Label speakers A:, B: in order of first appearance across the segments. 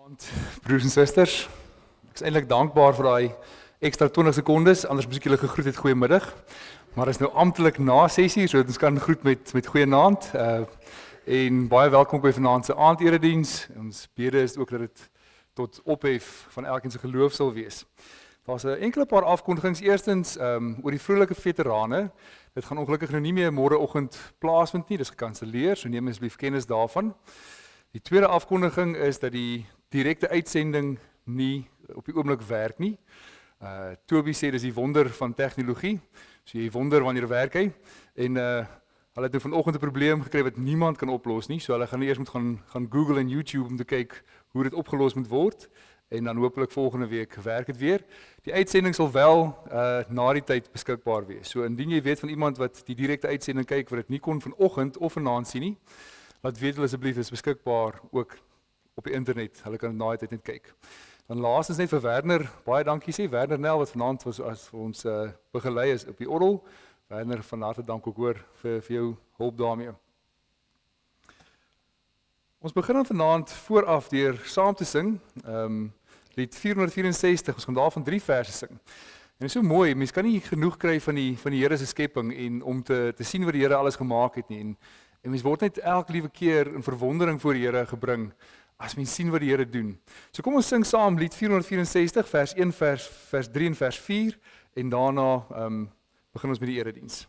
A: Goeienaand, broers en susters. Ek is eintlik dankbaar vir daai ekstra 20 sekondes, anders moes ek julle gegroet het goeiemiddag. Maar dit is nou amptelik na 6:00, so ons kan groet met goeienaand. En baie welkom by vanaand se aandedediens. Ons bede is ook dat dit tot ophef van elkeen se geloof sal wees. Daar's 'n enkele paar afkondigings. Eerstens oor die vroulike veterane. Dit gaan ongelukkig nou nie meer môreoggend plaasvind nie, dis gekanselleer, so neem asseblief kennis daarvan. Die tweede afkondiging is dat die direkte uitsending nie op die oomblik werk nie. Toby sê dis die wonder van tegnologie. So jy wonder wanneer werk hy. En hulle het nou vanoggend 'n probleem gekry wat niemand kan oplos nie. So hulle gaan eers moet gaan Google en YouTube om te kyk hoe dit opgelos moet word. En dan hopelik volgende week werk dit weer. Die uitsending sal wel na die tyd beskikbaar wees. So indien jy weet van iemand wat die direkte uitsending kyk wat dit nie kon vanoggend of vanaand sien nie, laat weet hulle asseblief, is beskikbaar ook op die internet. Hulle kan na die tyd net kyk. Dan laastens net vir Werner, baie dankie sê Werner Nel wat vanaand was as vir ons begelei is op die orgel. Werner, van harte dank ook hoor vir jou hulp daarmee. Ons begin dan vanaand vooraf deur saam te sing. Lied 464, ons gaan daarvan 3 verse sing. En dit is so mooi, mens kan nie genoeg kry van die Here se skepping en om te sien wat die Here alles gemaak het nie. En mens word net elke liewe keer in verwondering voor die Here gebring as mens sien wat die Here doen. So kom ons sing saam lied 464 vers 1 vers 3 en vers 4 en daarna begin ons met die erediens.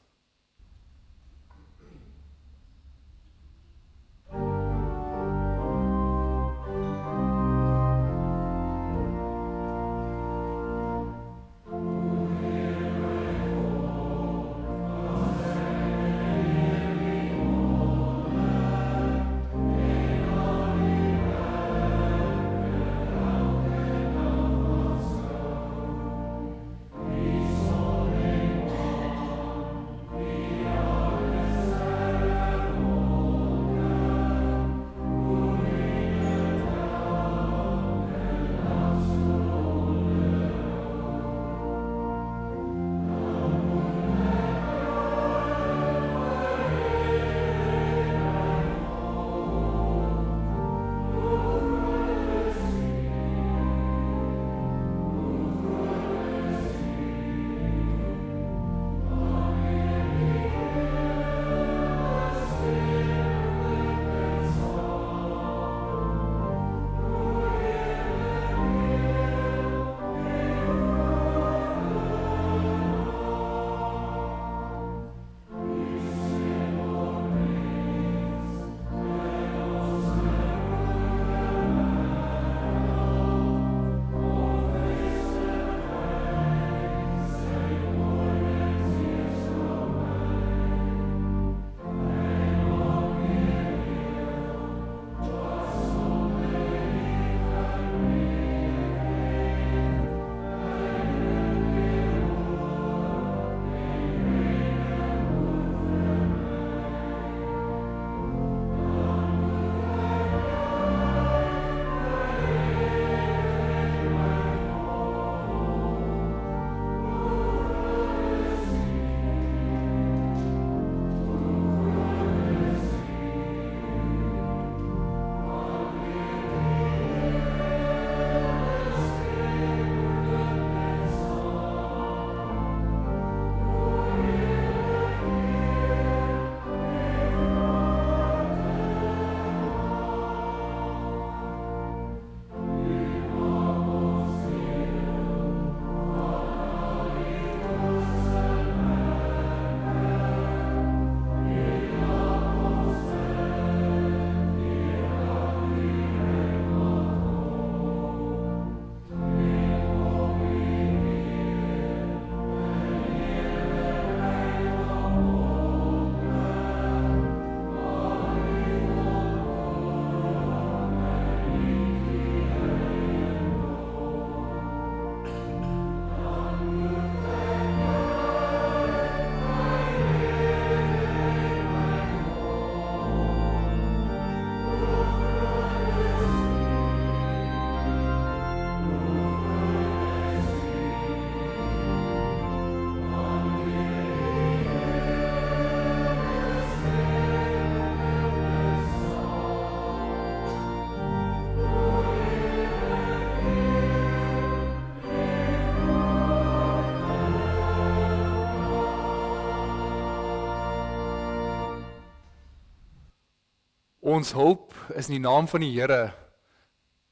A: Ons hulp is in die naam van die Here,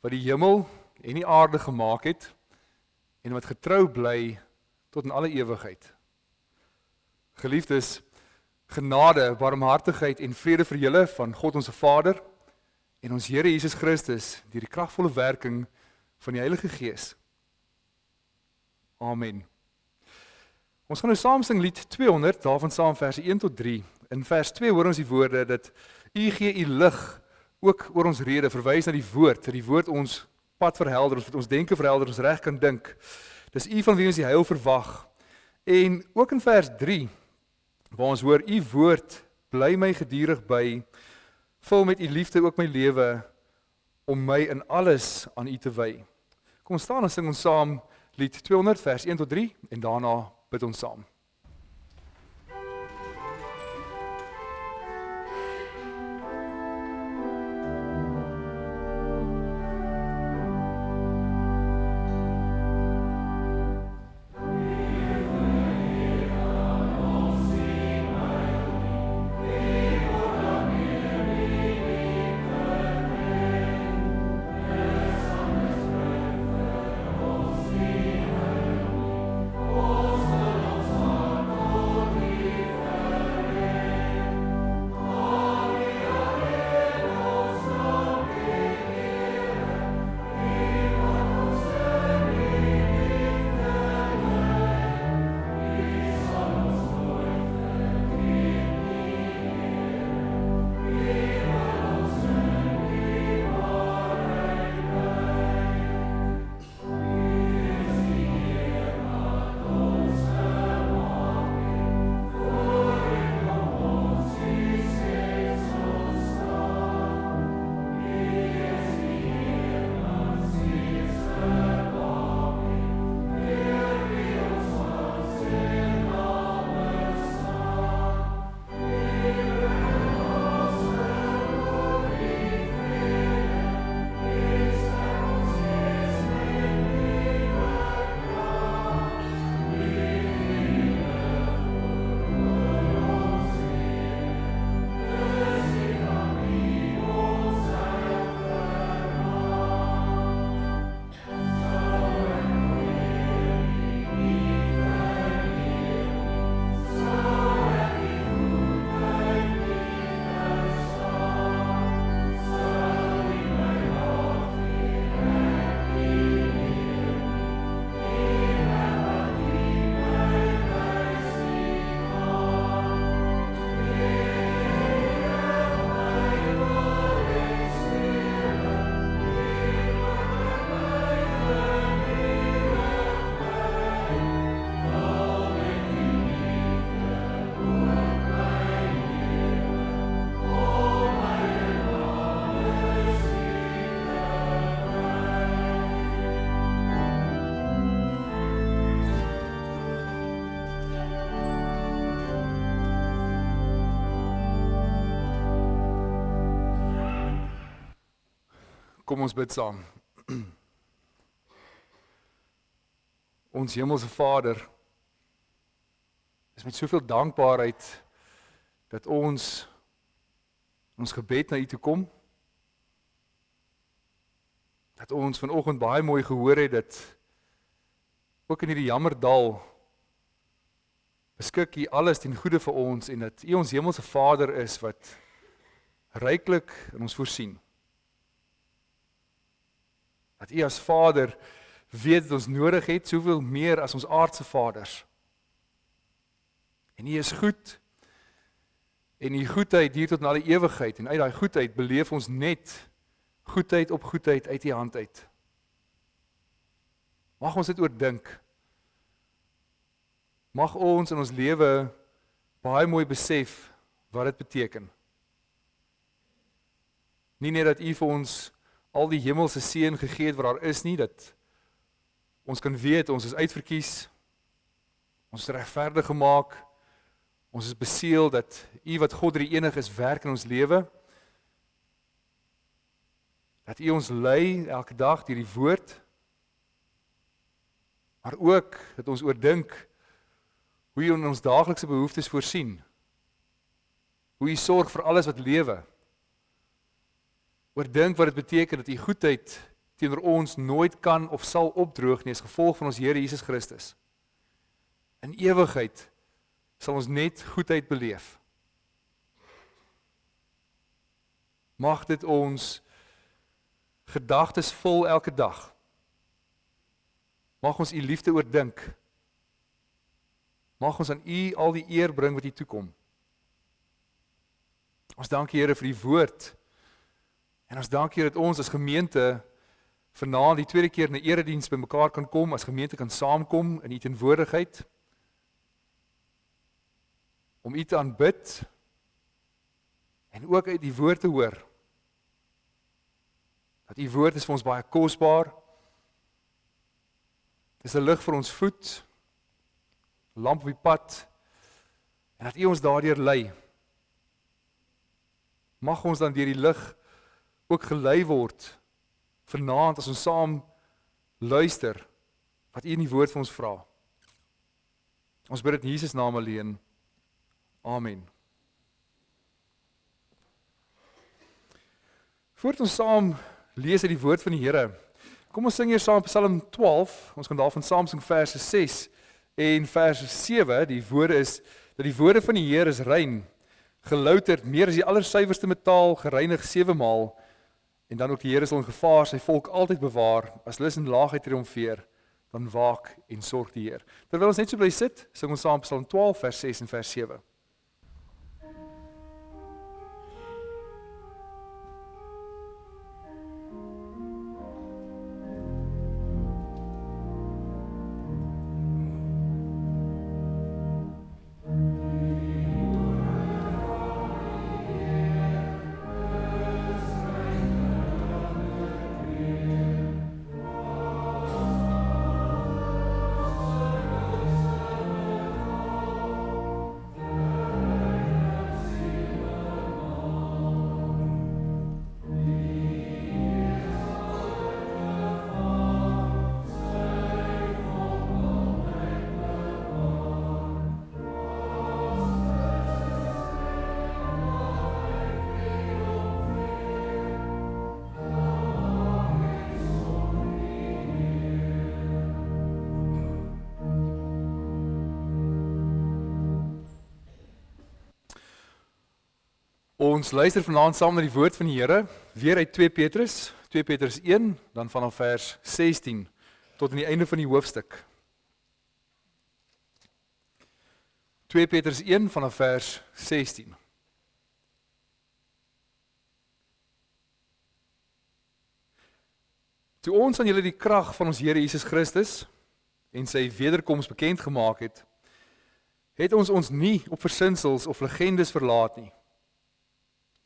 A: wat die hemel en die aarde gemaak het, en wat getrou bly tot in alle ewigheid. Geliefdes, genade, barmhartigheid en vrede vir julle van God ons Vader en ons Here Jesus Christus, deur die kragvolle werking van die Heilige Gees. Amen. Ons gaan nou saam sing lied 200, daarvan saam verse 1 tot 3. In vers 2 hoor ons die woorde dat U gee U lig ook oor ons rede, verwys na die woord ons pad verhelder, ons denke verhelder, ons reg kan dink. Dis U van wie ons die heil verwag. En ook in vers 3, waar ons hoor, U woord bly my gedurig by, vul met U liefde ook my lewe, om my in alles aan U te wy. Kom ons staan en sing ons saam lied 200 vers 1 tot 3 en daarna bid ons saam. Kom ons bid saam. Ons hemelse Vader, is met soveel dankbaarheid dat ons gebed na U toe kom. Dat ons vanoggend baie mooi gehoor het dat ook in hierdie jammerdal beskik U alles ten goeie vir ons en dat U ons hemelse Vader is wat ryklik in ons voorsien. Dat U as Vader weet dat ons nodig het, soveel meer as ons aardse vaders. En U is goed, en U goedheid duur tot in alle ewigheid, en uit daai goedheid beleef ons net goedheid op goedheid uit U hand uit. Mag ons dit oordink. Mag ons in ons lewe baie mooi besef wat dit beteken. Nie net dat U vir ons al die hemelse seën gegee het wat daar is nie, dat ons kan weet, ons is uitverkies, ons is regverdig gemaak, ons is beseël dat U wat God die enig is werk in ons lewe, dat U ons lei elke dag deur die woord, maar ook dat ons oordink hoe U in ons daaglikse behoeftes voorsien, hoe U sorg vir alles wat lewe, Oordink wat dit beteken dat U goedheid teenoor ons nooit kan of sal opdroog nie as gevolg van ons Here Jesus Christus. In ewigheid sal ons net goedheid beleef. Mag dit ons gedagtes vul elke dag. Mag ons U liefde oordink. Mag ons aan U al die eer bring wat U toekom. Ons dank U Here vir die woord. En ons dank U dat ons as gemeente vanaand die tweede keer in 'n erediens by mekaar kan kom, as gemeente kan saamkom in U teenwoordigheid, om U te aanbid, en ook uit die woord te hoor. Dat U woord is vir ons baie kosbaar. Dit is 'n lig vir ons voet, 'n lamp op die pad, en dat U ons daardeur lei. Mag ons dan deur die lig ook gelei word vanaand as ons saam luister wat U in die woord vir ons vra. Ons bid dit in Jesus naam alleen. Amen. Voordat ons saam lees uit die woord van die Here, kom ons sing hier saam Psalm 12, ons gaan daarvan saam sing verse 6 en verse 7, die woorde is, dat die woorde van die Here is rein, gelouterd, meer as die allersuiwerste metaal, gereinig 7 maal, en dan ook die Here sal in gevaar sy volk altyd bewaar, as hulle in laagheid triomfeer, dan waak en sorg die Heer. Terwyl ons net so bly sit, sing ons saam Psalm 12, vers 6 en vers 7. Ons luister vanaand saam na die woord van die Here, weer uit 2 Petrus 1, dan vanaf vers 16 tot aan die einde van die hoofstuk. 2 Petrus 1 vanaf vers 16. Toe ons aan julle die krag van ons Here Jesus Christus en sy wederkoms bekend gemaak het, het ons nie op versinsels of legendes verlaat nie.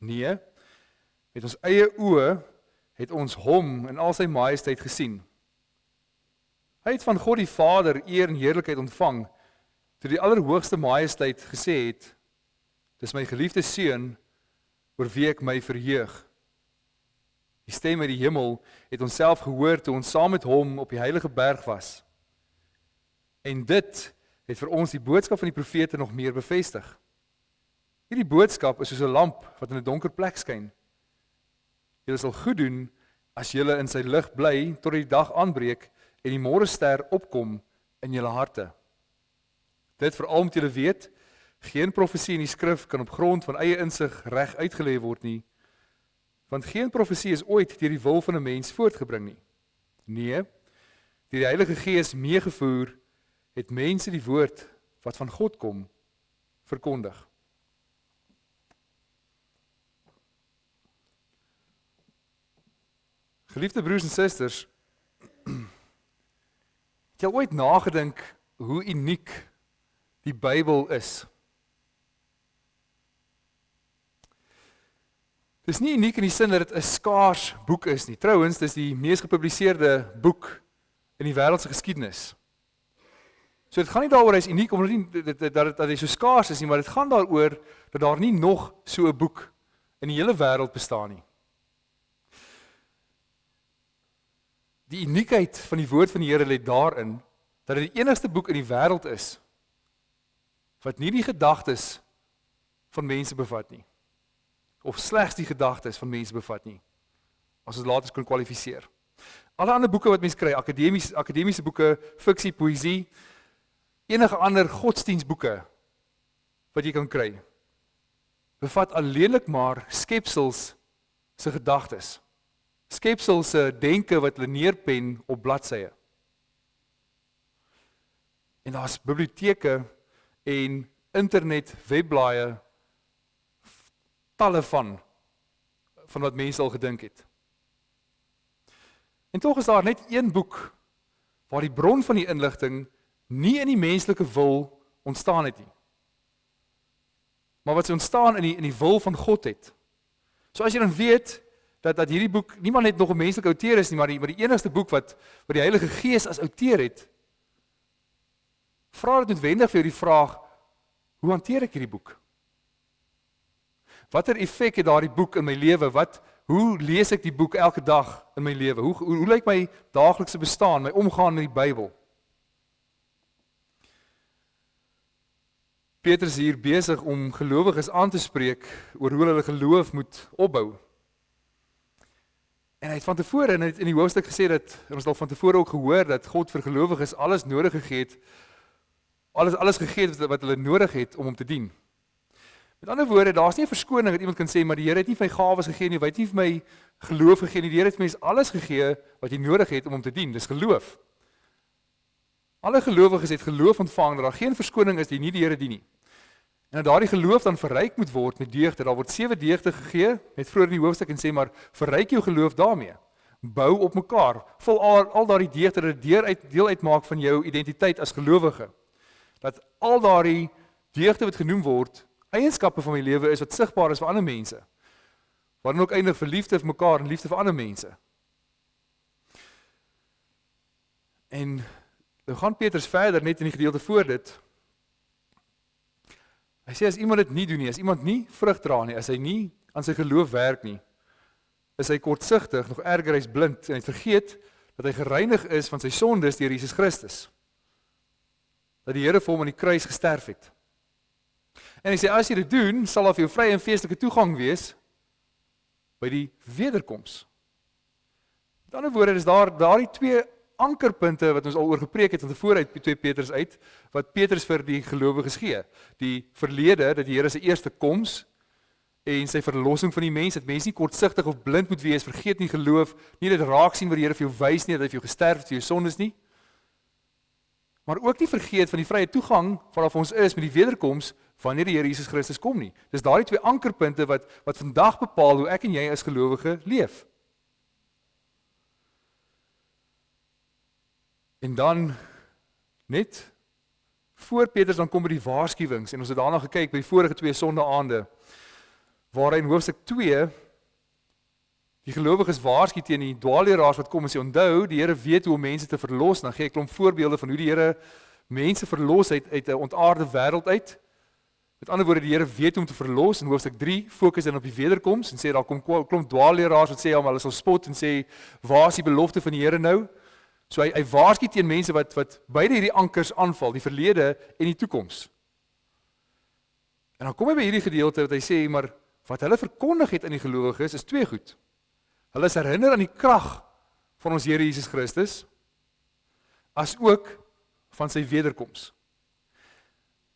A: Nee, met ons eie oë het ons hom in al sy majesteit gesien. Hy het van God die Vader eer en heerlikheid ontvang, toe die allerhoogste majesteit gesê het, dis my geliefde seun, oor wie ek my verheug. Die stem uit die hemel het ons self gehoor toe ons saam met hom op die heilige berg was. En dit het vir ons die boodskap van die profete nog meer bevestig. Hierdie boodskap is soos 'n lamp wat in 'n donker plek skyn. Julle sal goed doen as julle in sy lig bly tot die dag aanbreek en die môrester opkom in julle harte. Dit veral moet julle weet, geen profesie in die skrif kan op grond van eie insig reg uitgelê word nie, want geen profesie is ooit deur die wil van 'n mens voortgebring nie. Nee, deur die Heilige Gees meegevoer, het mense die woord wat van God kom verkondig. Geliefde broers en susters, het jy ooit nagedink hoe uniek die Bybel is? Dit is nie uniek in die sin dat dit 'n skaars boek is nie. Trouwens, dit is die mees gepubliseerde boek in die wêreldse geskiedenis. So dit gaan nie daaroor hy is uniek omdat dat hy so skaars is nie, maar dit gaan daaroor dat daar nie nog so 'n boek in die hele wêreld bestaan nie. Die uniekheid van die woord van die Here lê daarin dat dit die enigste boek in die wêreld is wat nie die gedagtes van mense bevat nie, of slegs die gedagtes van mense bevat nie, as ons later kon kwalifiseer. Alle ander boeke wat mens kry, akademiese boeke, fiksie, poësie, enige ander godsdienstboeke wat jy kan kry, bevat alleenlik maar skepsels se gedagtes. Skepsels se denke wat hulle neerpen op bladsye. En daar's biblioteke en internet webblaaie talle van wat mense al gedink het. En tog is daar net een boek waar die bron van die inligting nie in die menslike wil ontstaan het nie, maar wat ontstaan in die wil van God het. So as jy dan weet dat hierdie boek niemand net nog 'n menslike outeur is nie, maar die enigste boek wat die Heilige Gees as outeur het, vra dit noodwendig vir jou die vraag, hoe hanteer ek hierdie boek? Watter effek het daardie boek in my lewe? Hoe lees ek die boek elke dag in my lewe? Hoe lyk my daaglikse bestaan, my omgaan met die Bybel? Petrus is hier besig om gelowiges aan te spreek oor hoe hulle geloof moet opbou. En hy het van tevore in die hoofstuk gesê dat, en ons het al van tevore ook gehoor, dat God vir gelowiges alles nodig gegee het, alles gegee het wat hulle nodig het om hom te dien. Met ander woorde, daar's nie 'n verskoning dat iemand kan sê, maar die Here het nie vir my gawes gegee nie, hy het nie vir my geloof gegee nie, die Here het vir mens alles gegee wat jy nodig het om hom te dien, dis geloof. Alle gelowiges het geloof ontvang, dat daar geen verskoning is die nie die Here dien nie. En dat daardie geloof dan verryk moet word met deugde, daar word 7 deugde gegee, net vroeër in die hoofstuk en sê, maar verryk jou geloof daarmee, bou op mekaar, vul al daardie deugde dat dit deel uitmaak van jou identiteit as gelowige, dat al daardie deugde wat genoem word, eienskappe van my lewe is wat sigbaar is vir ander mense, waarin ook eindig vir liefde vir mekaar en liefde vir ander mense. En nou gaan Petrus verder net in die gedeelte voor dit. Hy sê as iemand dit nie doen nie, as iemand nie vrug dra nie, as hy nie aan sy geloof werk nie, is hy kortsigtig, nog erger, hy's blind en hy vergeet dat hy gereinig is van sy sondes deur Jesus Christus. Dat die Here vir hom aan die kruis gesterf het. En hy sê as jy dit doen, sal daar vir jou vrye en feestelike toegang wees by die wederkoms. Met ander woorde is daardie 2 ankerpunte wat ons al oor gepreek het van tevore uit 2 Petrus uit, wat Petrus vir die gelowiges gee. Die verlede, dat die Here se eerste koms en sy verlossing van die mens, dat mense nie kortsigtig of blind moet wees, vergeet nie geloof, nie dit raak sien wat die Here vir jou wys nie, dat hy vir jou gesterf het vir jou sondes nie. Maar ook nie vergeet van die vrye toegang wat vir ons is met die wederkoms wanneer die Here Jesus Christus kom nie. Dis daardie 2 ankerpunte wat vandag bepaal hoe ek en jy as gelowige leef. En dan net voor Petrus dan kom by die waarskuwings en ons het daarna gekyk by die vorige 2 sondaande waar hy in hoofstuk 2 die gelowiges waarsku teen die dwaalleraars wat kom en sê onthou die Here weet hoe om mense te verlos. Dan gee ek 'n klomp voorbeelde van hoe die Here mense verlos uit 'n ontaarde wêreld uit. Met ander woorde die Here weet hoe om te verlos. In hoofstuk 3 fokus dan op die wederkoms en sê daar kom 'n klomp dwaalleraars wat sê ja maar hulle sal spot en sê waar is die belofte van die Here nou? So hy waarsku teen mense wat beide hierdie ankers aanval, die verlede en die toekoms. En dan kom hy by hierdie gedeelte wat hy sê, maar wat hulle verkondig het aan die gelowiges is 2 goed. Hulle is herinner aan die krag van ons Here Jesus Christus, as ook van sy wederkoms.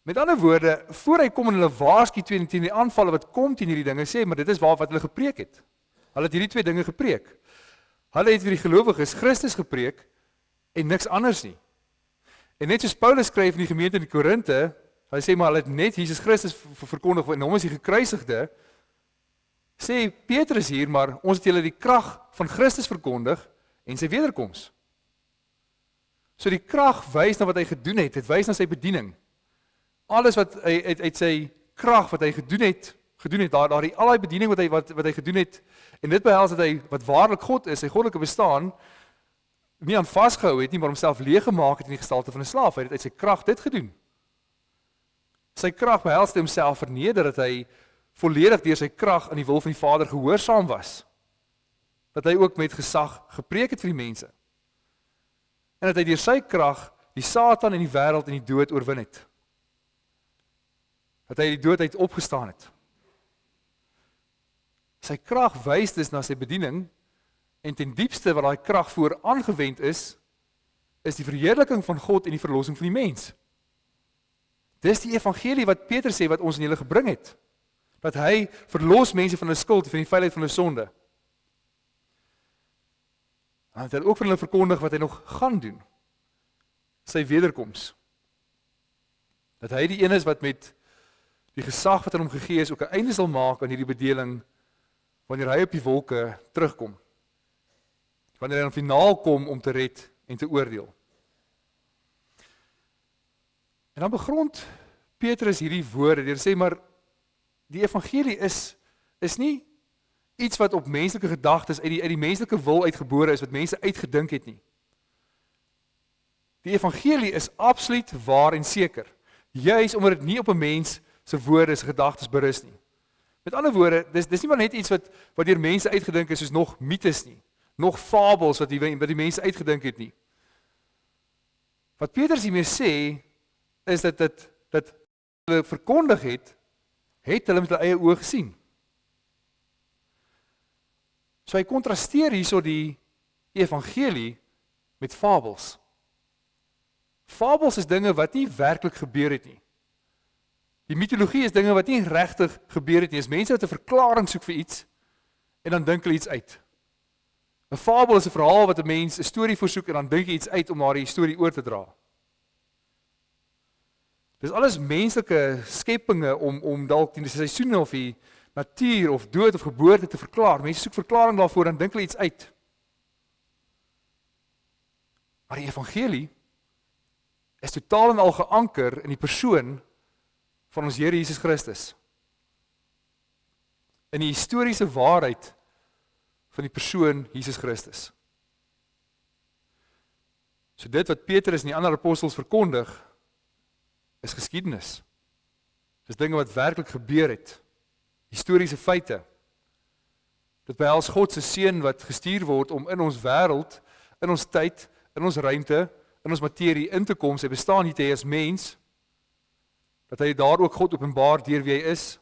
A: Met ander woorde, voor hy kom en hulle waarsku teen die aanvalle wat kom teen hierdie dinge, sê, maar dit is wat hulle gepreek het. Hulle het hierdie 2 dinge gepreek. Hulle het vir die gelowiges Christus gepreek, en niks anders nie. En net soos Paulus skryf in die gemeente in Korinte, hy sê maar hulle het net Jesus Christus verkondig en hom is die gekruisigde, sê Petrus hier, maar ons het julle die krag van Christus verkondig en sy wederkoms. So die krag wys na wat hy gedoen het, dit wys na sy bediening. Alles wat hy uit sy krag wat hy gedoen het, daardie al die bediening wat hy gedoen het, en dit behels dat hy wat waarlik God is, sy goddelike bestaan, nie aan vasgehou het nie, maar homself leeg gemaak het in die gestalte van 'n slaaf. Hy het uit sy krag dit gedoen. Sy krag behels homself verneder, dat hy volledig deur sy krag aan die wil van die Vader gehoorsaam was. Dat hy ook met gesag gepreek het vir die mense. En dat hy deur sy krag die Satan en die wêreld en die dood oorwin het. Dat hy die dood uit opgestaan het. Sy krag wys dus na sy bediening, En ten diepste wat daai krag voor aangewend is die verheerliking van God en die verlossing van die mens. Dis die evangelie wat Petrus sê wat ons in julle gebring het. Dat hy verlos mense van hulle skuld en van die vuilheid van hulle sonde. En het hy ook vir hulle verkondig wat hy nog gaan doen. Sy wederkoms. Dat hy die een is wat met die gesag wat aan hom gegee is ook 'n einde sal maak aan hierdie bedeling wanneer hy op die wolke terugkom. Wanneer hy aan die finaal kom om te red en te oordeel. En dan begrond Petrus hierdie woorde deur sê maar die evangelie is nie iets wat op menslike gedagtes uit die menslike wil uitgebore is wat mense uitgedink het nie. Die evangelie is absoluut waar en seker. Juis omdat dit nie op 'n mens se woorde, se gedagtes berus nie. Met ander woorde, dis nie maar net iets wat deur mense uitgedink is soos nog mites nie, nog fabels wat die mense uitgedink het nie. Wat Petrus hiermee sê is dat hulle verkondig het hulle met hulle eie oë gesien. So hy kontrasteer hierso die evangelie met fabels. Fabels is dinge wat nie werklik gebeur het nie. Die mitologie is dinge wat nie regtig gebeur het nie. Dis mense wat 'n verklaring soek vir iets en dan dink hulle iets uit. 'n Fabel is 'n verhaal wat 'n mens 'n storie voorsoek en dan dink jy iets uit om daardie storie oor te dra. Dis alles menslike skepinge om dalk die seisoene of die natuur of dood of geboorte te verklaar. Mense soek verklaring daarvoor en dink hulle iets uit. Maar die evangelie is totaal en al geanker in die persoon van ons Here Jesus Christus. In die historiese waarheid van die persoon Jesus Christus. So dit wat Petrus en die ander apostels verkondig, is geskiedenis. Dis dinge wat werklik gebeur het. Historiese feite. Dit behels God se seun wat gestuur word om in ons wêreld, in ons tyd, in ons ruimte, in ons materie in te kom, sy bestaan nie te hê as mens, dat hy daar ook God openbaar deur wie hy is.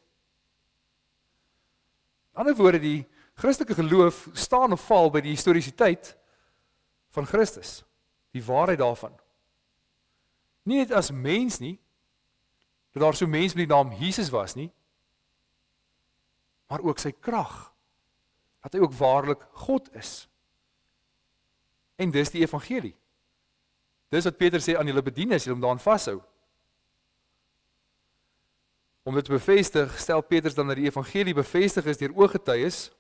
A: In ander woorde, die Christelike geloof staan of val by die historisiteit van Christus, die waarheid daarvan. Nie net as mens nie, dat daar so mens met die naam Jesus was nie, maar ook sy krag, dat hy ook waarlik God is. En dis die evangelie. Dis wat Petrus sê aan julle bedien is, julle om daaraan vashou. Om dit te bevestig, stel Petrus dan dat die evangelie bevestig is deur ooggetuies,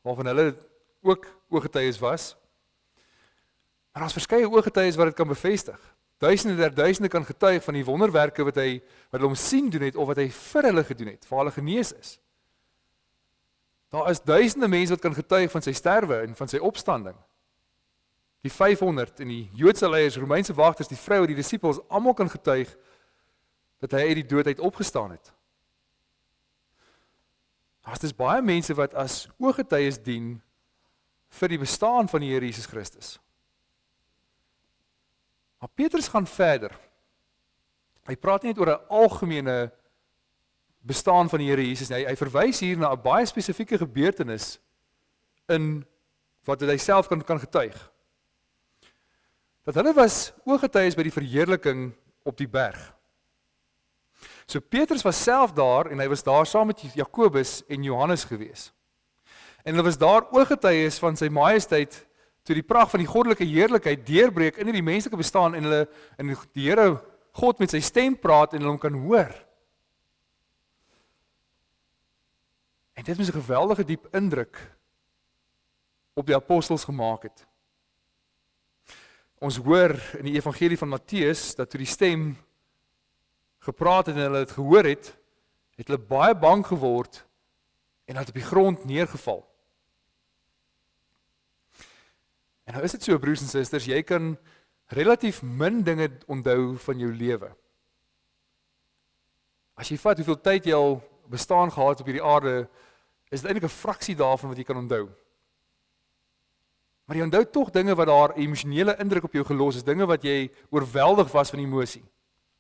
A: waarvan hulle ook ooggetuies was. Maar daar's verskeie ooggetuies wat dit kan bevestig. Duisende der duisende kan getuig van die wonderwerke wat hulle hom sien doen het, of wat hy vir hulle gedoen het, vir hulle genees is. Daar is duisende mense wat kan getuig van sy sterwe en van sy opstanding. Die 500 en die Joodse leiers, Romeinse wagters, die vroue, die disippels, almal kan getuig dat hy uit die dood uit opgestaan het. Daar's dus baie mense wat as ooggetuies dien vir die bestaan van die Here Jesus Christus. Maar Petrus gaan verder. Hy praat nie net oor 'n algemene bestaan van die Here Jesus nie. Hy verwys hier na 'n baie spesifieke gebeurtenis in wat hy self kan getuig. Dat hulle was ooggetuies by die verheerliking op die berg. So Petrus was self daar en hy was daar saam met Jakobus en Johannes gewees. En hulle was daar ooggetuies van sy majesteit toe die pragt van die goddelike heerlikheid deurbreek in die menslike bestaan en die Here God met sy stem praat en hulle hom kan hoor. En dit moes 'n geweldige diep indruk op die apostels gemaak het. Ons hoor in die evangelie van Matteus dat toe die stem gepraat het en hulle het gehoor het hulle baie bang geword en het op die grond neergeval. En nou is dit so, broers en susters, jy kan relatief min dinge onthou van jou lewe. As jy vat hoeveel tyd jy al bestaan gehad op hierdie aarde, is dit eintlik 'n fraksie daarvan wat jy kan onthou. Maar jy onthou tog dinge wat daar emosionele indruk op jou gelos is, dinge wat jy oorweldig was van emosie.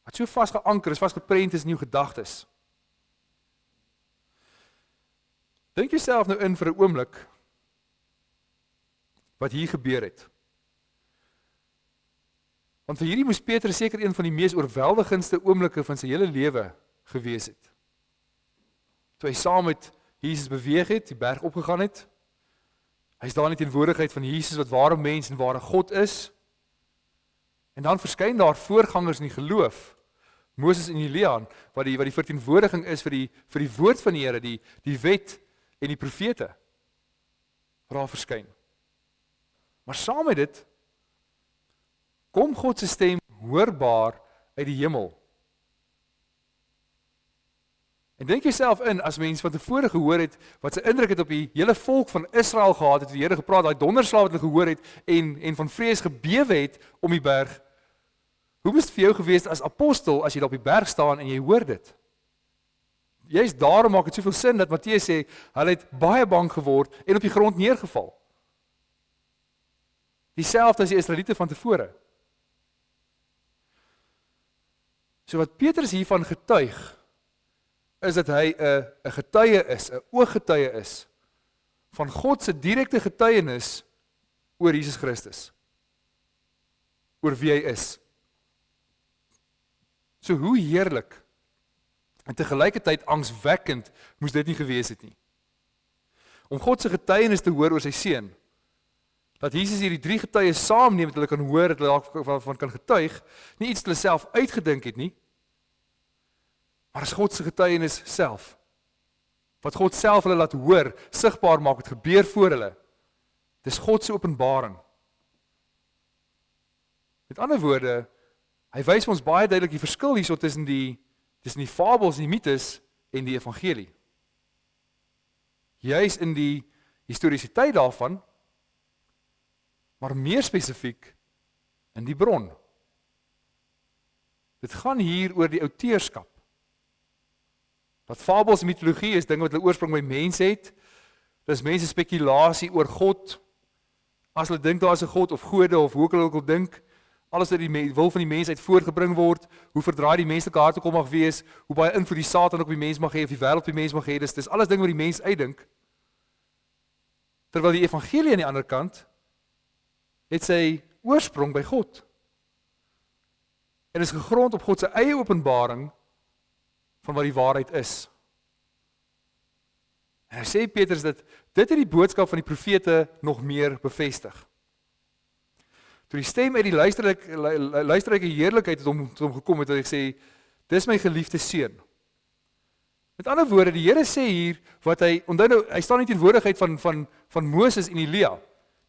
A: Wat so vasgeanker is, vasgeprent is in jou gedagtes. Dink jouself nou in vir 'n oomblik wat hier gebeur het. Want vir hierdie moes Petrus seker een van die mees oorweldigendste oomblikke van sy hele lewe gewees het. Toe hy saam met Jesus beweeg het, die berg opgegaan het, hy is daar in die teenwoordigheid van Jesus wat ware mens en ware God is, en dan verskyn daar voorgangers in die geloof, Moses en Elia, wat die verteenwoordiging is vir die woord van die Here, die wet en die profete, wat daar verskyn. Maar saam met dit, kom God se stem hoorbaar uit die hemel. En dink jouself in, as mens van tevore gehoor het, wat sy indruk het op die hele volk van Israel gehad het, die Here gepraat, daai donderslag wat hulle gehoor het, en van vrees gebewe het om die berg, hoe moes dit vir jou gewees as apostel, as jy daar op die berg staan en jy hoor dit? Juist daarom maak dit soveel sin, dat Matteus sê, hulle het baie bang geword, en op die grond neergeval. Dieselfde as die Israeliete van tevore. So wat Petrus hiervan getuig, is dat hy 'n getuie is, 'n ooggetuie is, van God se direkte getuienis oor Jesus Christus, oor wie hy is. So hoe heerlik, en tegelijkertijd angswekkend, moes dit nie gewees het nie. Om God se getuienis te hoor oor sy seun, dat Jesus hierdie 3 getuies saamneem, dat hulle kan hoor, dat hulle daarvan kan getuig, nie iets wat hulle self uitgedink het nie, maar is God se getuienis self. Wat God self hulle laat hoor, sigbaar maak, wat gebeur voor hulle. Dis God se openbaring. Met ander woorde, hy wys ons baie duidelik die verskil hierso tussen die fabels en die mytes en die evangelie. Juis in die historisiteit daarvan, maar meer spesifiek in die bron. Dit gaan hier oor die outeurskap. Wat fabels en mytologie is, dinge wat hulle oorsprong by mense het, dis mense spekulasie oor God, as hulle dink daar is 'n God of gode, of hoe ook hulle ook al dink, alles wat die wil van die mensheid voortgebring word, hoe verdraai die menslike hart ook mag wees, hoe baie invloed die Satan op die mens mag hê, of die wêreld op die mens mag hê, dis alles dinge wat die mens uitdink. Terwyl die evangelie aan die ander kant, het sy oorsprong by God. En is gegrond op God se eie openbaring van wat die waarheid is. En hy sê Petrus dat dit het die boodskap van die profete nog meer bevestig. Toe die stem uit die luisterryke heerlikheid het hom gekom het, hy sê, dis my geliefde seun. Met ander woorde, die Here sê hier, wat onthou nou, hy staan in die teenwoordigheid van Moses en Elia.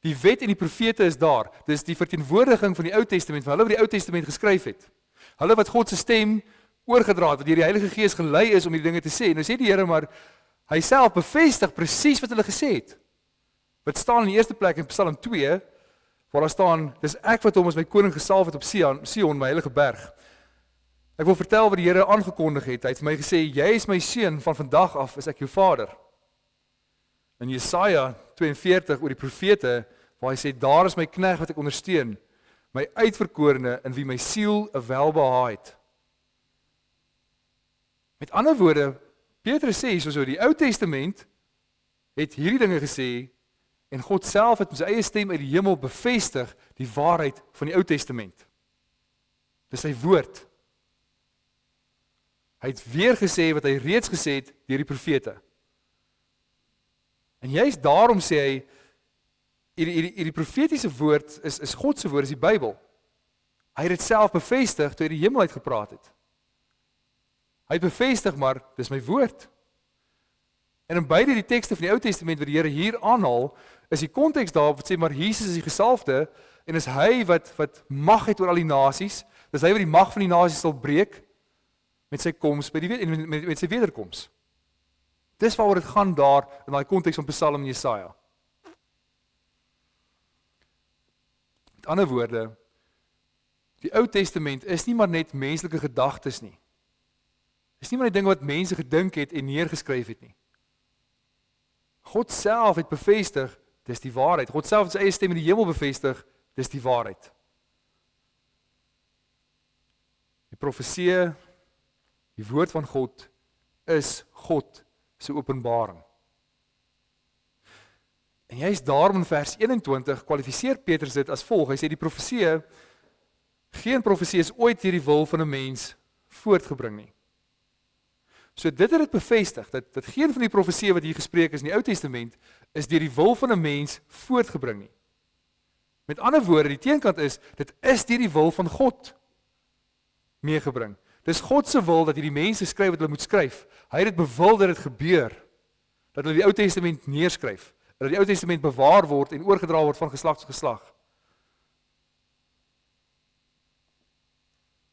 A: Die wet en die profete is daar. Dis die verteenwoordiging van die Ou Testament, van hulle wat die Ou Testament geskryf het. Hulle wat God se stem oorgedra het, wat deur die Heilige Gees gelei is om die dinge te sê. Nou sê die Here maar, hy self bevestig presies wat hulle gesê het. Wat staan in die eerste plek in Psalm 2, waar daar staan, dis ek wat hom as my koning gesalf het op Sion, my heilige berg. Ek wil vertel wat die Here aangekondig het. Hy het vir my gesê, jy is my seun, van vandag af is ek jou vader. In Jesaja 42 oor die profete, waar hy sê, daar is my knegt wat ek ondersteun, my uitverkorene in wie my siel 'n welbehae het. Met ander woorde, Petrus sê soos die Ou Testament het hierdie dinge gesê, en God self het met sy eie stem uit die hemel bevestig die waarheid van die Ou Testament. Dis sy woord. Hy het weer gesê wat hy reeds gesê het deur die profete. En juist daarom sê hy, hierdie profetiese woord is God se woord, is die Bybel. Hy het dit self bevestig toe hy die hemel uitgepraat het. Hy het bevestig maar, dis my woord. En in beide die tekste van die Ou Testament wat die Here hier aanhaal, is die konteks daar wat sê maar Jesus is die gesalfde en is hy wat mag het oor al die nasies. Dis hy wat die mag van die nasies sal breek met sy koms met sy wederkoms. Dis waaroor dit gaan daar in daai konteks van Psalm en Jesaja. Met ander woorde, die Ou Testament is nie maar net menslike gedagtes nie. Dis nie maar net dinge wat mense gedink het en neergeskryf het nie. God self het bevestig, dis die waarheid. God self het sy eie stem in die hemel bevestig, dis die waarheid. Die profeseë, die woord van God, is God se openbaring. En juist daarom in vers 21 kwalifiseer Petrus dit as volg. Hy sê die profesie, geen profesie is ooit deur die wil van 'n mens voortgebring nie. So dit het bevestig, dat geen van die profeseë wat hier gespreek is in die Ou Testament, is deur die wil van 'n mens voortgebring nie. Met ander woorde, die teenkant is, dit is deur die wil van God meegebring. Dis God se wil dat hierdie mense skryf wat hulle moet skryf. Hy het dit bewil dat dit gebeur, dat hulle die Ou Testament neerskryf, dat die Ou Testament bewaar word en oorgedra word van geslag tot geslag.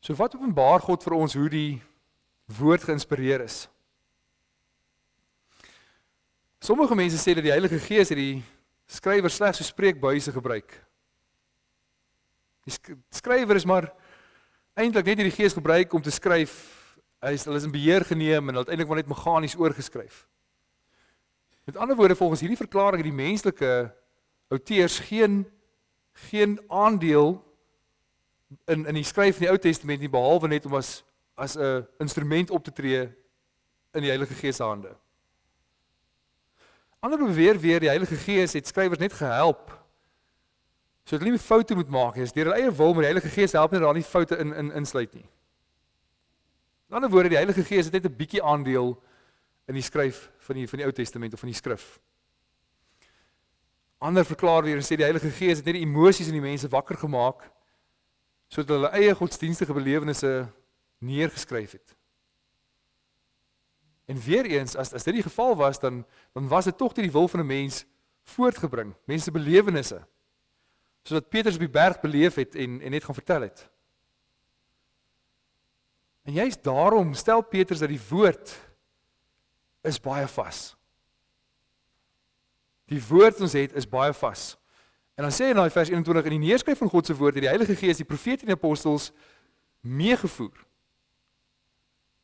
A: So wat openbaar God vir ons hoe die woord geïnspireer is? Sommige mense sê dat die Heilige Gees het die skrywer slegs so spreekbuise gebruik. Die skrywer is maar eintlik net die Gees gebruik om te skryf. Hulle is in beheer geneem en uiteindelik maar net meganies oorgeskryf. Met ander woorde, volgens hierdie verklaring het die menslike outeurs geen aandeel in die skryf van die Ou Testament nie, behalwe net om as 'n instrument op te tree in die Heilige Gees se hande. Ander beweer weer, die Heilige Gees het skrywers net gehelp, sodat hulle nie foute moet maak nie. Dis deur hulle eie wil, maar die Heilige Gees help nie dat daar nie foute insluit nie. In ander woorde, die Heilige Gees het net 'n bietjie aandeel in die skryf van die Ou Testament of van die skrif. Ander verklaar weer en sê die Heilige Gees het net die emosies in die mense wakker gemaak, sodat hulle eie godsdienstige belewennisse neergeskryf het. En weer eens, as dit die geval was, dan was dit tog die wil van 'n mens voortgebring, mense belewennisse, sodat Petrus op die berg beleef het en net gaan vertel het. En juist daarom stel Petrus dat die woord is baie vas. Die woord wat ons het is baie vas. En dan sê hy in vers 21, in die neerskryf van God se woord het die Heilige Gees die profete en die apostels meegevoer.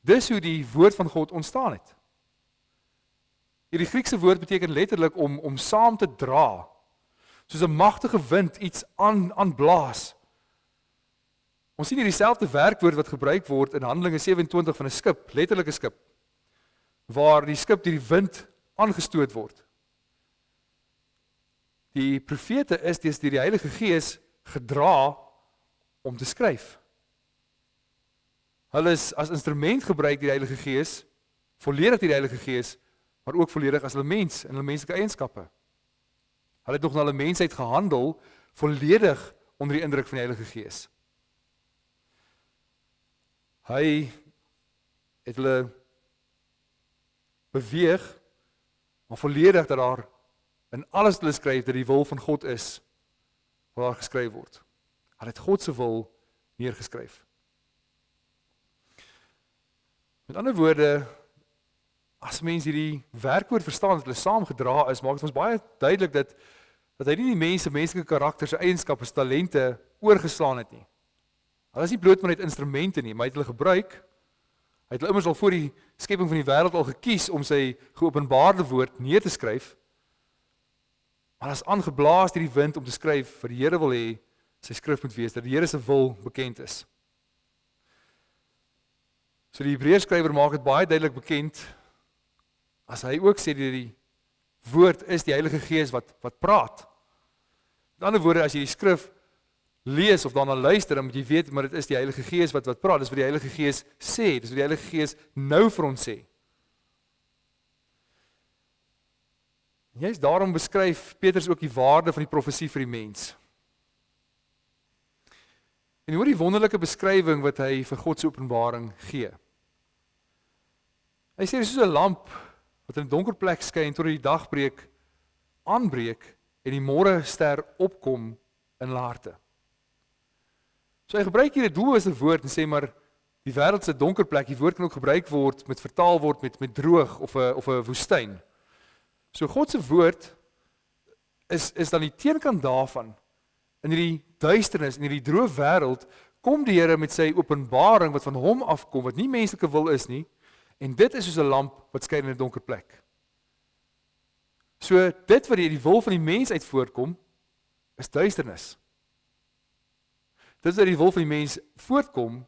A: Dis hoe die woord van God ontstaan het. Hierdie Griekse woord beteken letterlik om saam te dra, soos 'n magtige wind iets aanblaas. Ons sien hier dieselfde werkwoord wat gebruik word in Handelinge 27 van 'n skip, letterlik 'n skip, waar die skip deur die wind aangestoot word. Die profete is deur die Heilige Gees gedra om te skryf. Hulle is as instrument gebruik deur die Heilige Gees, volledig deur die Heilige Gees, maar ook volledig as hulle mens en hulle menslike eienskappe. Hulle het nog na hulle mensheid gehandel, volledig onder die indruk van die Heilige Gees. Hy het hulle beweeg, maar volledig dat daar in alles wat hulle skryf, dat die wil van God is, wat daar geskryf word. Hulle het God se wil neergeskryf. Met ander woorde, as mense hierdie werkwoord verstaan, dat hulle saamgedra is, maak dit ons baie duidelik dat hy nie die menslike karakter, se eienskappe, se talente oorgeslaan het nie. Hulle is nie bloot maar net instrumente nie, maar hy het hulle gebruik. Hy het hulle immers al voor die skepping van die wêreld al gekies om sy geopenbaarde woord neer te skryf. Maar as aangeblaas deur die wind om te skryf wat die Here wil hê sy skrif moet wees, dat die Here se wil bekend is. So die Hebreërskrywer maak dit baie duidelik bekend, as hy ook sê die woord is die Heilige Gees wat praat. Met ander woorde, as jy die skrif lees of daarna luister, dan moet jy weet, maar dit is die Heilige Gees wat praat, dis wat die Heilige Gees sê, dis wat die Heilige Gees nou vir ons sê. Juist daarom beskryf Petrus ook die waarde van die profesie vir die mens. En hoor die wonderlike beskrywing wat hy vir God se openbaring gee. Hy sê, dit is soos 'n lamp wat in 'n donker plek skyn tot die dagbreek aanbreek en die môre ster opkom in hulle harte. So hy gebruik hier 'n doelbewuste woord en sê maar die wêreld se donker plek, die woord kan ook gebruik word vertaal word met droog of 'n woestyn. So God se woord is dan die teenkant daarvan. In hierdie duisternis, in hierdie droë wêreld, kom die Here met sy openbaring wat van hom afkom, wat nie menslike wil is nie, en dit is soos 'n lamp wat skyn in 'n donker plek. So dit wat die wil van die mens uit voortkom, is duisternis. Dit wat die wil van die mens voortkom,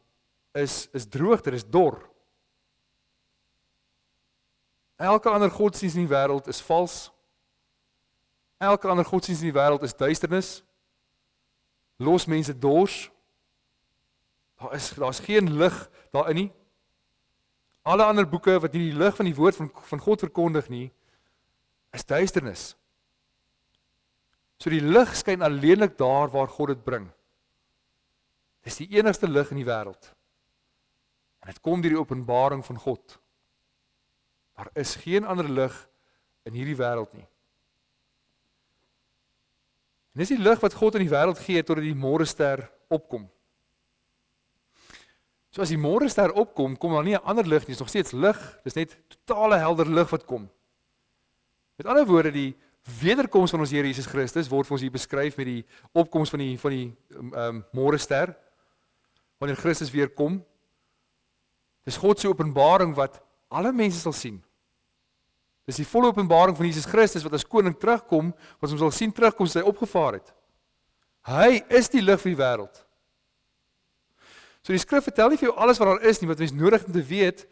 A: is droogte, is dor. Elke ander godsdienst in die wêreld is vals. Elke ander godsdienst in die wêreld is duisternis. Los mense dors. Daar's geen lig daarin nie. Alle ander boeke wat nie die lig van die woord van God verkondig nie, is duisternis. So die lig skyn alleenlik daar waar God dit bring. Dis die enigste lig in die wêreld. En dit kom deur die openbaring van God. Daar is geen ander lig in hierdie wêreld nie. En dis die lig wat God in die wêreld gee totdat die môrester opkom. So as die môrester opkom, kom daar nie 'n ander lig nie, dis nog steeds lig, dis net totale helder lig wat kom. Met ander woorde, die wederkoms van ons Here Jesus Christus word vir ons hier beskryf met die opkoms van die môrester, wanneer Christus weer kom. Dis God se openbaring wat alle mense sal sien. Dis die volle openbaring van Jesus Christus wat as koning terugkom, wat ons sal sien terugkom as hy opgevaar het. Hy is die lig vir die wêreld. So die skrif vertel nie vir jou alles wat daar is nie, wat mens nodig het om te weet.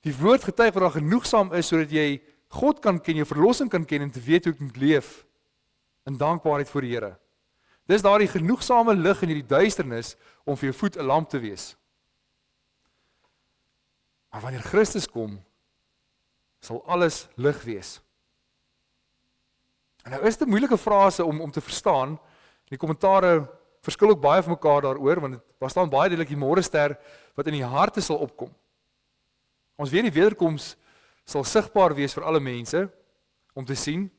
A: Die woord getuig dat daar genoegsaam is, sodat jy God kan ken, jou verlossing kan ken, en te weet hoe ek moet leef, in dankbaarheid voor die Here. Dis daardie genoegsame lig in hierdie duisternis, om vir jou voet 'n lamp te wees. Maar wanneer Christus kom, sal alles lig wees. En nou is dit 'n moeilike frase om te verstaan. Die kommentare verskil ook baie van mekaar daaroor, want daar staan baie duidelik die môrester wat in die harte sal opkom. Ons weet die wederkoms sal sigbaar wees vir alle mense om te sien.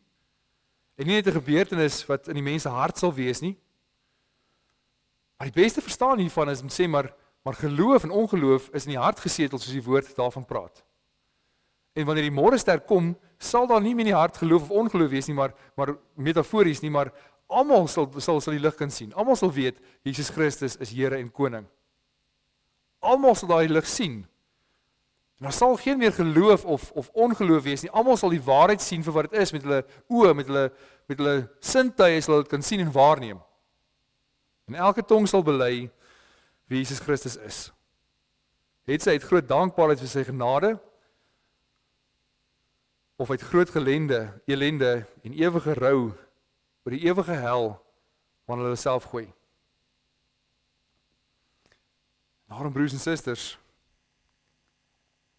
A: En nie net 'n gebeurtenis wat in die mense hart sal wees nie. Maar die beste verstaan hiervan is om te sê maar geloof en ongeloof is in die hart gesetel soos die woord daarvan praat. En wanneer die môrester kom, sal daar nie meer in die hart geloof of ongeloof wees nie, maar metafories nie, maar almal sal die lig kan sien. Almal sal weet Jesus Christus is Here en Koning. Almal sal daai lig sien. En daar sal geen meer geloof of ongeloof wees nie. Almal sal die waarheid sien vir wat dit is, met hulle oë, met hulle sintuie sal dit kan sien en waarneem. En elke tong sal bely wie Jesus Christus is. Het sy uit groot dankbaarheid vir sy genade, of uit groot elende en ewige rou oor die ewige hel wanneer hulle self gooi. Daarom, broers en susters,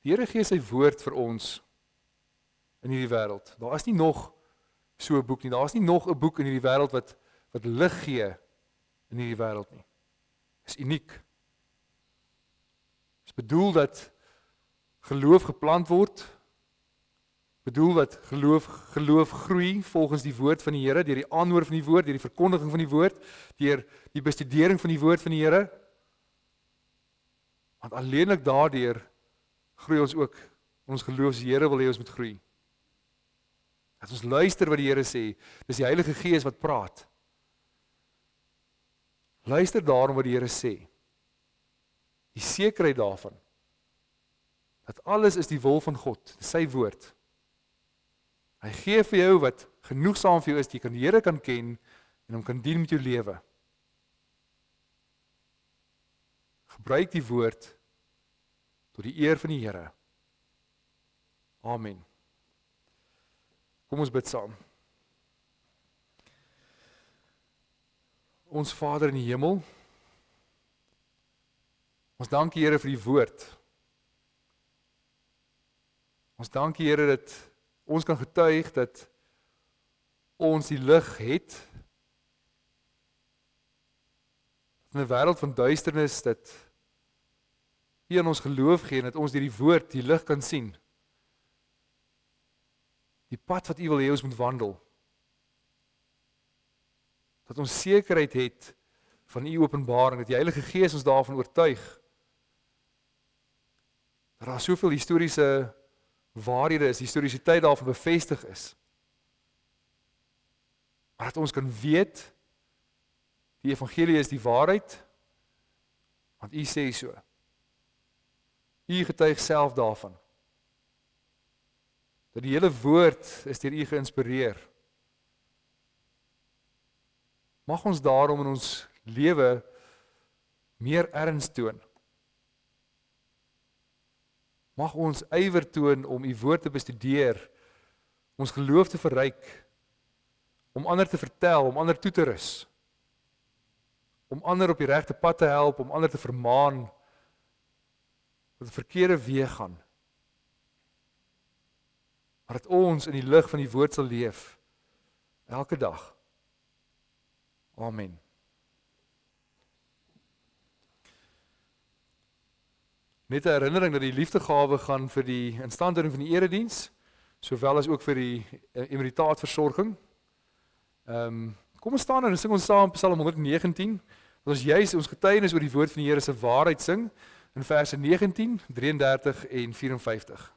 A: die Here gee sy woord vir ons in hierdie wêreld. Daar is nie nog so 'n boek nie. Daar is nie nog 'n boek in hierdie wêreld wat lig gee in hierdie wêreld nie. Dit is uniek. Dit is bedoel dat geloof geplant word, bedoel dat geloof groei volgens die woord van die Here, deur die aanhoor van die woord, deur die verkondiging van die woord, deur die bestudering van die woord van die Here. Want alleenlik daardeur groei ons ook, ons geloof as die Here wil hê ons moet groei. Dat ons luister wat die Here sê, dis die Heilige Gees wat praat. Luister daarom wat die Here sê. Die sekerheid daarvan, dat alles is die wil van God, sy woord. Hy gee vir jou wat genoegsaam vir jou is, jy kan die Here kan ken, en hom kan dien met jou lewe. Gebruik die woord, tot die eer van die Here. Amen. Kom ons bid saam. Ons Vader in die hemel, ons dank die Here vir die woord. Ons dank die Here dat ons kan getuig dat ons die lig het in 'n wêreld van duisternis, dat U aan ons geloof gee en dat ons deur die woord die lig kan sien. Die pad wat U wil hê ons moet wandel. Dat ons sekerheid het van U openbaring, dat die Heilige Gees ons daarvan oortuig. Dat daar soveel historiese waarhede is, historisiteit daarvan bevestig is. Maar dat ons kan weet, die evangelie is die waarheid, want U sê so. U getuig self daarvan. Dat die hele woord is deur U geïnspireer. Mag ons daarom in ons lewe meer erns toon. Mag ons ywer toon om U woord te bestudeer, ons geloof te verryk, om ander te vertel, om ander toe te rus, om ander op die regte pad te help, om ander te vermaan, wat 'n verkeerde weeg gaan. Maar dat ons in die lig van die woord sal leef, elke dag. Amen. Net 'n herinnering dat die liefdegawe gaan vir die instandhouding van die erediens, sowel as ook vir die emeritaatversorging. Kom ons staan en sing ons saam Psalm 119, wat ons juis ons getuienis oor die woord van die Here se waarheid sing, in verse 19, 33 en 54.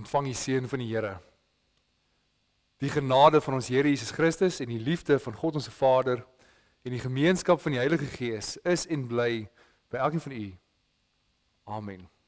A: Ontvang die seën van die Here. Die genade van ons Here Jesus Christus en die liefde van God ons Vader en die gemeenskap van die Heilige Gees is en bly by elkeen van u. Amen.